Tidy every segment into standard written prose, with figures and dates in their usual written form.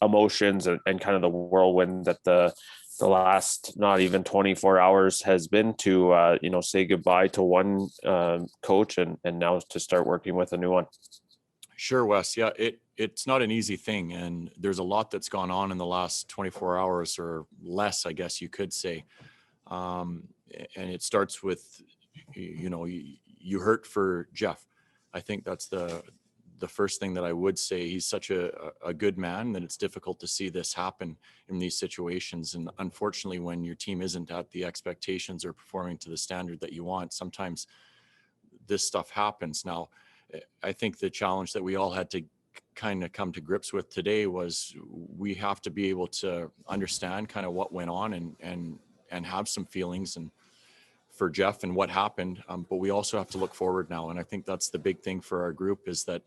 emotions and kind of the whirlwind that the last not even 24 hours has been to say goodbye to one coach and now to start working with a new one. Sure, Wes. Yeah, it's not an easy thing, and there's a lot that's gone on in the last 24 hours or less, I guess you could say. And it starts with, you hurt for Geoff. I think that's the first thing that I would say. He's such a good man that it's difficult to see this happen in these situations. And unfortunately, when your team isn't at the expectations or performing to the standard that you want, sometimes this stuff happens. Now, I think the challenge that we all had to kind of come to grips with today was we have to be able to understand kind of what went on and have some feelings and for Geoff and what happened. But we also have to look forward now. And I think that's the big thing for our group is that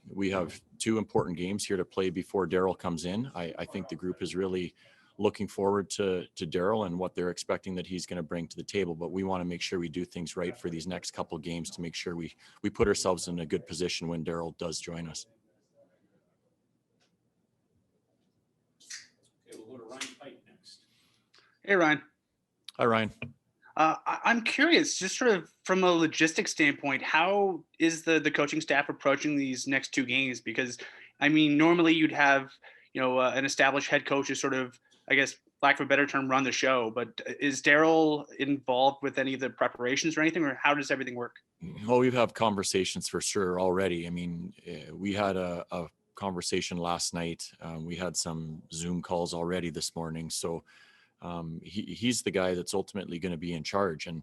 we have 2 important games here to play before Darryl comes in. I think the group is really looking forward to Darryl and what they're expecting that he's going to bring to the table. But we want to make sure we do things right for these next couple of games to make sure we put ourselves in a good position when Darryl does join us. Okay, we'll go to Ryan Pike next. Hey, Ryan. Hi, Ryan. I'm curious, just sort of from a logistics standpoint, how is the coaching staff approaching these next 2 games? Because, I mean, normally you'd have, an established head coach who sort of, I guess, lack of a better term, run the show. But is Darryl involved with any of the preparations or anything, or how does everything work? Well, we've had conversations for sure already. I mean, we had a conversation last night. We had some Zoom calls already this morning. So he's the guy that's ultimately going to be in charge. And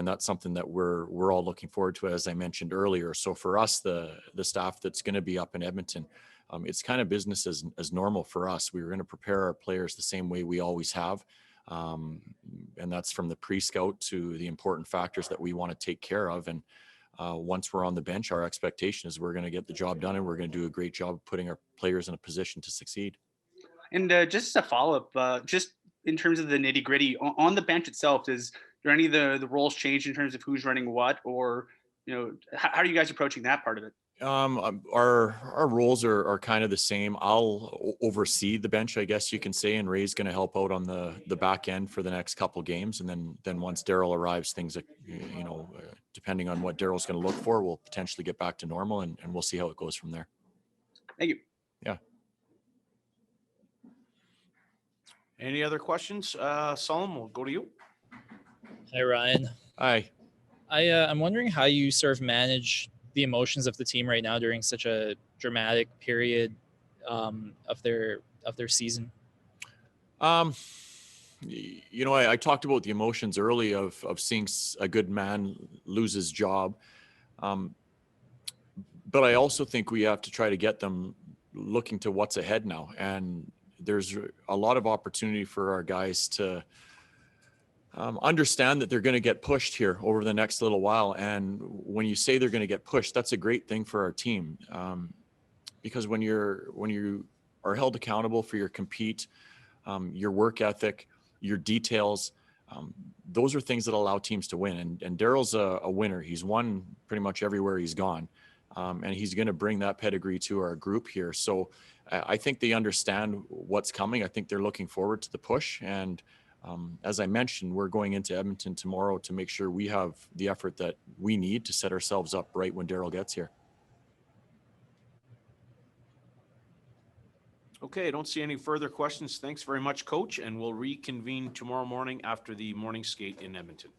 that's something that we're all looking forward to, as I mentioned earlier. So for us, the staff that's going to be up in Edmonton, it's kind of business as normal for us. We're going to prepare our players the same way we always have. And that's from the pre-scout to the important factors that we want to take care of. And once we're on the bench, our expectation is we're going to get the job done and we're going to do a great job of putting our players in a position to succeed. And just as a follow-up, just in terms of the nitty-gritty, on the bench itself, is there any of the roles change in terms of who's running what, or, how are you guys approaching that part of it? Our roles are kind of the same. I'll oversee the bench, I guess you can say, and Ray's going to help out on the back end for the next couple games. And then once Darryl arrives, things that, depending on what Darryl's going to look for, we'll potentially get back to normal and we'll see how it goes from there. Thank you. Yeah. Any other questions? Solomon, we'll go to you. Hi, Ryan. Hi. I'm wondering how you sort of manage the emotions of the team right now during such a dramatic period of their season. I talked about the emotions early of seeing a good man lose his job. But I also think we have to try to get them looking to what's ahead now. And there's a lot of opportunity for our guys to understand that they're going to get pushed here over the next little while. And when you say they're going to get pushed, that's a great thing for our team. Because when you are held accountable for your compete, your work ethic, your details, those are things that allow teams to win. And Darryl's a winner. He's won pretty much everywhere he's gone. And he's going to bring that pedigree to our group here. So I think they understand what's coming. I think they're looking forward to the push. And as I mentioned, we're going into Edmonton tomorrow to make sure we have the effort that we need to set ourselves up right when Darryl gets here. Okay, I don't see any further questions. Thanks very much, Coach, and we'll reconvene tomorrow morning after the morning skate in Edmonton.